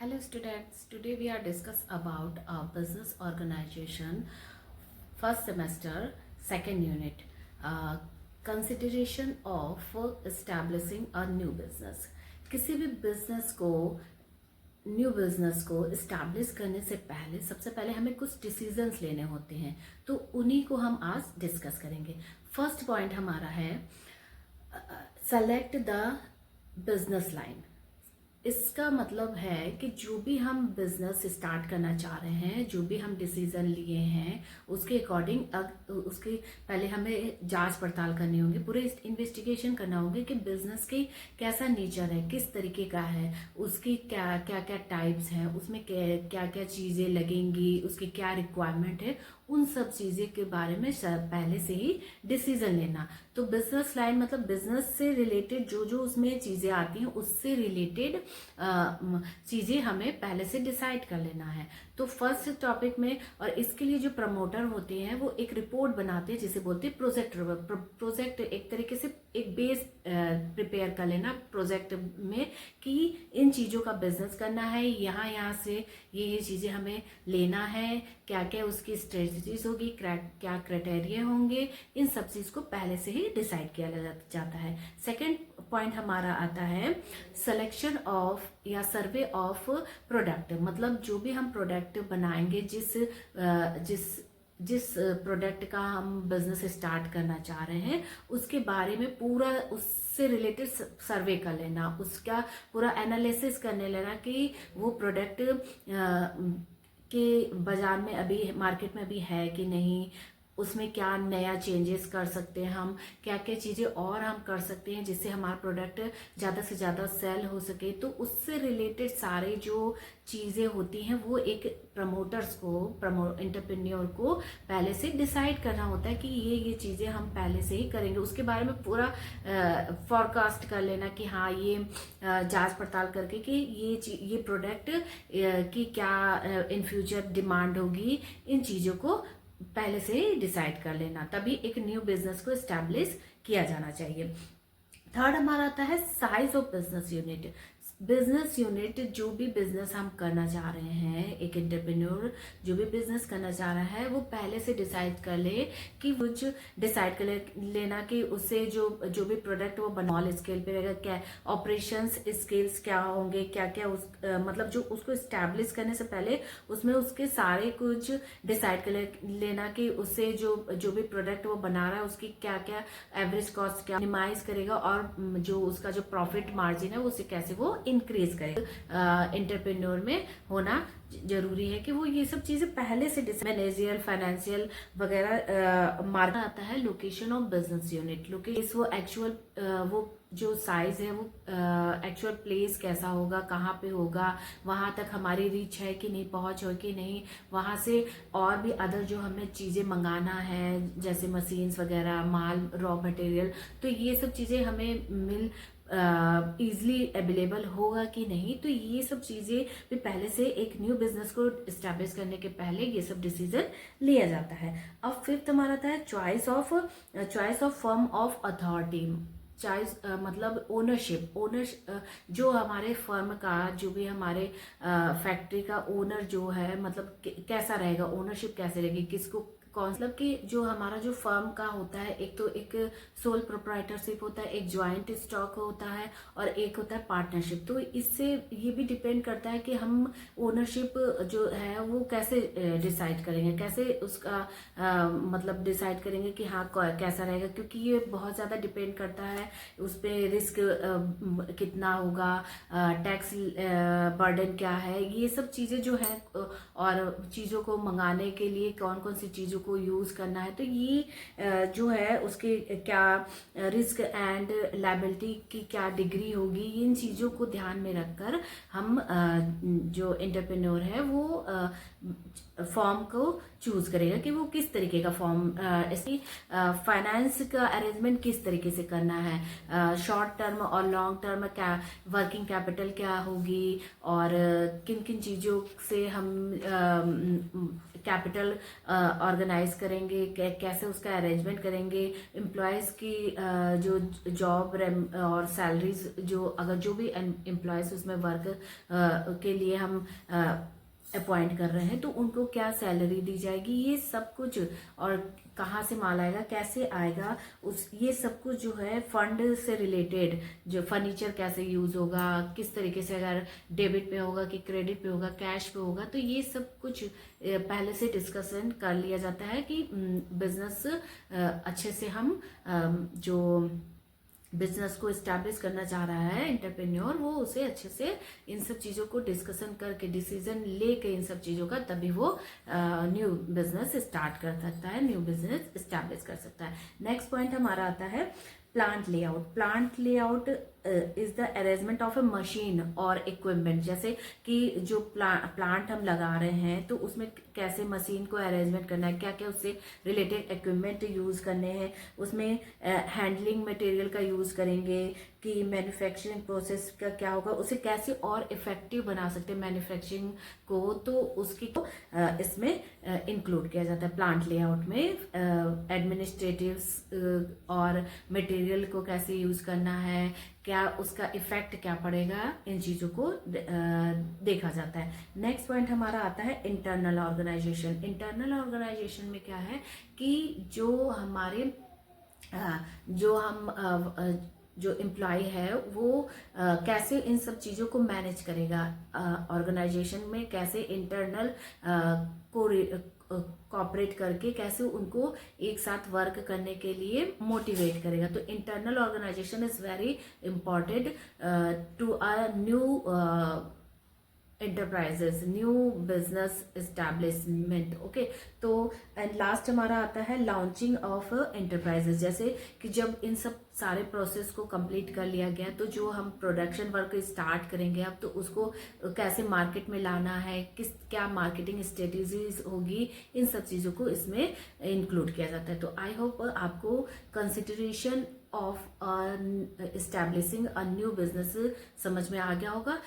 Hello students, today we are discuss about business organization first semester second unit, consideration of establishing a new business। किसी भी new business को establish करने से पहले सबसे पहले हमें कुछ डिसीजंस लेने होते हैं, तो उन्हीं को हम आज डिस्कस करेंगे। फर्स्ट पॉइंट हमारा है सेलेक्ट द बिजनेस लाइन। इसका मतलब है कि जो भी हम बिजनेस स्टार्ट करना चाह रहे हैं, जो भी हम डिसीजन लिए हैं, उसके अकॉर्डिंग उसकी पहले हमें जांच पड़ताल करनी होगी, पूरे इन्वेस्टिगेशन करना होगा कि बिजनेस की कैसा नेचर है, किस तरीके का है, उसकी क्या क्या टाइप्स हैं, उसमें क्या क्या चीज़ें लगेंगी, उसकी क्या रिक्वायरमेंट है, उन सब चीज़ें के बारे में पहले से ही डिसीजन लेना। तो बिजनेस लाइन मतलब बिजनेस से रिलेटेड जो जो उसमें चीज़ें आती हैं उससे रिलेटेड चीज़ें हमें पहले से डिसाइड कर लेना है। तो फर्स्ट टॉपिक में, और इसके लिए जो प्रमोटर होते हैं वो एक रिपोर्ट बनाते हैं जिसे बोलते हैं प्रोजेक्ट। प्रोजेक्ट एक तरीके से एक बेस प्रिपेयर कर लेना प्रोजेक्ट में कि इन चीज़ों का बिजनेस करना है, यहाँ से ये चीज़ें हमें लेना है, क्या क्या उसकी स्ट्रेटजीज होगी, क्या क्राइटेरिया होंगे, इन सब चीज़ को पहले से ही डिसाइड किया जाता है। सेकेंड पॉइंट हमारा आता है सिलेक्शन ऑफ या सर्वे ऑफ प्रोडक्ट। मतलब जो भी हम प्रोडक्ट बनाएंगे, जिस प्रोडक्ट का हम बिजनेस स्टार्ट करना चाह रहे हैं, उसके बारे में पूरा उससे रिलेटेड सर्वे कर लेना, उसका पूरा एनालिसिस करने लेना कि वो प्रोडक्ट के बाजार में अभी मार्केट में अभी है कि नहीं, उसमें क्या नया चेंजेस कर सकते हैं हम, क्या क्या चीज़ें और हम कर सकते हैं जिससे हमारा प्रोडक्ट ज़्यादा से ज़्यादा सेल हो सके। तो उससे रिलेटेड सारे जो चीज़ें होती हैं वो एक प्रमोटर्स को एंटरप्रेन्योर को पहले से डिसाइड करना होता है कि ये चीज़ें हम पहले से ही करेंगे। उसके बारे में पूरा फॉरकास्ट कर लेना कि हाँ, ये जांच पड़ताल करके कि ये प्रोडक्ट की क्या इन फ्यूचर डिमांड होगी, इन चीज़ों को पहले से ही डिसाइड कर लेना, तभी एक न्यू बिजनेस को एस्टैब्लिश किया जाना चाहिए। थर्ड हमारा आता है size of business unit. Business unit, जो भी बिजनेस हम करना चाह रहे हैं, एक एंटरप्रेन्योर जो भी बिजनेस करना चाह रहा है वो पहले से डिसाइड कर ले कि कुछ डिसाइड कर लेना कि उससे जो भी प्रोडक्ट वो स्मॉल स्केल पे रहेगा, क्या ऑपरेशंस स्किल्स क्या होंगे, क्या क्या मतलब जो उसको इस्टेब्लिश करने से पहले उसमें उसके सारे कुछ डिसाइड कर लेना कि उससे जो भी प्रोडक्ट वो बना रहा है उसकी क्या क्या एवरेज कॉस्ट क्या मिनिमाइज करेगा, और जो उसका जो प्रॉफिट मार्जिन है उसे कैसे वो इंक्रीज करेगा। एंटरप्रेन्योर में होना जरूरी है कि वो ये सब चीजें पहले से मैनेजियल फाइनेंशियल वगैरह मार्क आता है। Location of business unit, location वो एक्चुअल वो जो साइज है वो एक्चुअल प्लेस कैसा होगा, कहाँ पे होगा, वहां तक हमारी रीच है कि नहीं, पहुंच हो कि नहीं, वहां से और भी अदर जो हमें चीजें मंगाना है जैसे मशीन्स वगैरह, माल, रॉ मटेरियल, तो ये सब चीजें हमें मिल ईजिली अवेलेबल होगा कि नहीं। तो ये सब चीजें भी पहले से एक न्यू बिजनेस को स्टैब्लिश करने के पहले ये सब डिसीजन लिया जाता है। अब फिफ्थ हमारा था choice of firm of authority. Choice मतलब ओनरशिप जो हमारे फर्म का, जो भी हमारे फैक्ट्री का ओनर जो है, मतलब कैसा रहेगा, ओनरशिप कैसे रहेगी, किसको कौन, मतलब कि जो हमारा जो फर्म का होता है, एक तो एक सोल प्रोप्राइटरशिप होता है, एक ज्वाइंट स्टॉक होता है, और एक होता है पार्टनरशिप। तो इससे ये भी डिपेंड करता है कि हम ओनरशिप जो है वो कैसे डिसाइड करेंगे, कैसे उसका मतलब डिसाइड करेंगे कि हाँ कैसा रहेगा, क्योंकि ये बहुत ज़्यादा डिपेंड करता है उस पर रिस्क कितना होगा, टैक्स बर्डन क्या है, ये सब चीज़ें जो है, और चीज़ों को मंगाने के लिए कौन कौन सी चीज़ों को यूज करना है, तो ये जो है उसके क्या रिस्क एंड लायबिलिटी की क्या डिग्री होगी, इन चीज़ों को ध्यान में रखकर हम जो एंटरप्रेन्योर है वो फॉर्म को चूज करेगा कि वो किस तरीके का फॉर्म, इसकी फाइनेंस का अरेंजमेंट किस तरीके से करना है, शॉर्ट टर्म और लॉन्ग टर्म क्या वर्किंग कैपिटल क्या होगी, और किन किन चीज़ों से हम कैपिटल ऑर्गेनाइज ऑर्गेनाइज करेंगे, कैसे उसका अरेंजमेंट करेंगे, एम्प्लॉयज़ की जो जॉब और सैलरीज, जो अगर जो भी एम्प्लॉयज़ उसमें वर्क के लिए हम अपॉइंट कर रहे हैं तो उनको क्या सैलरी दी जाएगी, ये सब कुछ, और कहाँ से माल आएगा, कैसे आएगा, उस ये सब कुछ जो है फंड से रिलेटेड, जो फर्नीचर कैसे यूज होगा, किस तरीके से, अगर डेबिट पे होगा कि क्रेडिट पे होगा, कैश पे होगा, तो ये सब कुछ पहले से डिस्कशन कर लिया जाता है कि बिजनेस अच्छे से हम जो बिजनेस को इस्टेब्लिश करना चाह रहा है एंटरप्रेन्योर, वो उसे अच्छे से इन सब चीज़ों को डिस्कशन करके डिसीजन लेके इन सब चीज़ों का, तभी वो न्यू बिजनेस स्टार्ट कर सकता है, न्यू बिजनेस इस्टेब्लिश कर सकता है। नेक्स्ट पॉइंट हमारा आता है plant layout. Plant layout is the arrangement of A machine और इक्विपमेंट। जैसे कि जो प्लांट हम लगा रहे हैं तो उसमें कैसे मशीन को अरेंजमेंट करना है, क्या क्या उससे रिलेटेड इक्विपमेंट यूज करने हैं, उसमें हैंडलिंग मटेरियल का यूज करेंगे कि मैन्युफैक्चरिंग प्रोसेस का क्या होगा, उसे कैसे और इफेक्टिव बना सकते हैं मैन्युफैक्चरिंग को, तो उसकी को इसमें इंक्लूड किया जाता है प्लांट लेआउट में। एडमिनिस्ट्रेटिव्स और मटेरियल को कैसे यूज करना है, क्या उसका इफेक्ट क्या पड़ेगा, इन चीजों को देखा जाता है। नेक्स्ट पॉइंट हमारा आता है इंटरनल ऑर्गेनाइजेशन। इंटरनल ऑर्गेनाइजेशन में क्या है कि जो हमारे जो एम्प्लॉय है वो कैसे इन सब चीज़ों को मैनेज करेगा, ऑर्गेनाइजेशन में कैसे इंटरनल कॉपरेट करके कैसे उनको एक साथ वर्क करने के लिए मोटिवेट करेगा। तो internal organization is very important to a new enterprises, new business establishment. Okay, तो एंड लास्ट हमारा आता है लॉन्चिंग ऑफ एंटरप्राइजेस। जैसे कि जब इन सब सारे प्रोसेस को कंप्लीट कर लिया गया तो जो हम प्रोडक्शन वर्क स्टार्ट करेंगे अब, तो उसको कैसे मार्केट में लाना है, क्या मार्केटिंग स्ट्रेटेजीज होगी, इन सब चीज़ों को इसमें इंक्लूड किया जाता है। तो आई होप आपको consideration of establishing a new business समझ में आ गया होगा।